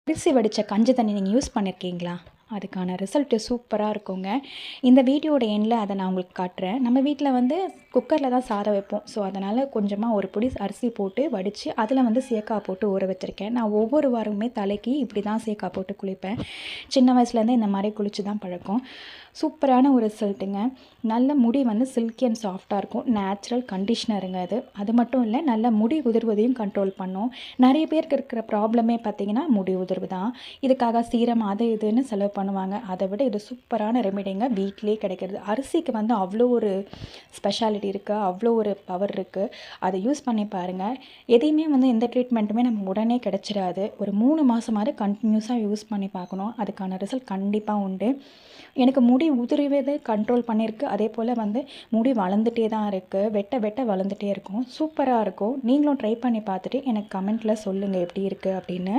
அரிசி வடித்த கஞ்சி தண்ணி நீங்கள் யூஸ் பண்ணியிருக்கீங்களா? அதுக்கான ரிசல்ட்டு சூப்பராக இருக்குங்க. இந்த வீடியோட எண்டில் அதை நான் உங்களுக்கு காட்டுறேன். நம்ம வீட்டில் வந்து குக்கரில் தான் சாதம் வைப்போம். ஸோ அதனால் கொஞ்சமாக ஒரு பிடி அரிசி போட்டு வடித்து அதில் வந்து சீயக்காய் போட்டு ஊற வச்சுருக்கேன். நான் ஒவ்வொரு வாரமுமே தலைக்கு இப்படி தான் சீயக்காய் போட்டு குளிப்பேன். சின்ன வயசுலேருந்தே இந்த மாதிரி குளித்து தான் பழக்கம். சூப்பரான ஒரு ரிசல்ட்டுங்க. நல்ல முடி வந்து சில்கி அண்ட் சாஃப்டாக இருக்கும். நேச்சுரல் கண்டிஷ்னருங்க அது. அது மட்டும் இல்லை, நல்ல முடி உதிர்வதையும் கண்ட்ரோல் பண்ணும். நிறைய பேருக்கு இருக்கிற ப்ராப்ளமே பார்த்திங்கன்னா முடி உதிர்வு தான். இதுக்காக சீரம் அது இதுன்னு செலவு பண்ணுவாங்க. அதை விட இது சூப்பரான ரெமிடிங்க, வீட்டிலே கிடைக்கிறது. அரிசிக்கு வந்து அவ்வளோ ஒரு ஸ்பெஷாலிட்டி இருக்குது, அவ்வளோ ஒரு பவர் இருக்குது. அதை யூஸ் பண்ணி பாருங்கள். எதையுமே வந்து எந்த ட்ரீட்மெண்ட்டுமே நம்ம உடனே கிடச்சிடாது. ஒரு 3 மாதமாவது கண்டினியூஸாக யூஸ் பண்ணி பார்க்கணும். அதுக்கான ரிசல்ட் கண்டிப்பாக உண்டு. எனக்கு முடி உதிர்வதை கண்ட்ரோல் பண்ணியிருக்கு. அதே போல் வந்து முடி வளர்ந்துட்டே தான் இருக்குது. வெட்ட வெட்ட வளர்ந்துட்டே இருக்கும். சூப்பராக இருக்கும். நீங்களும் ட்ரை பண்ணி பார்த்துட்டு எனக்கு கமெண்ட்டில் சொல்லுங்கள் எப்படி இருக்குது அப்படின்னு.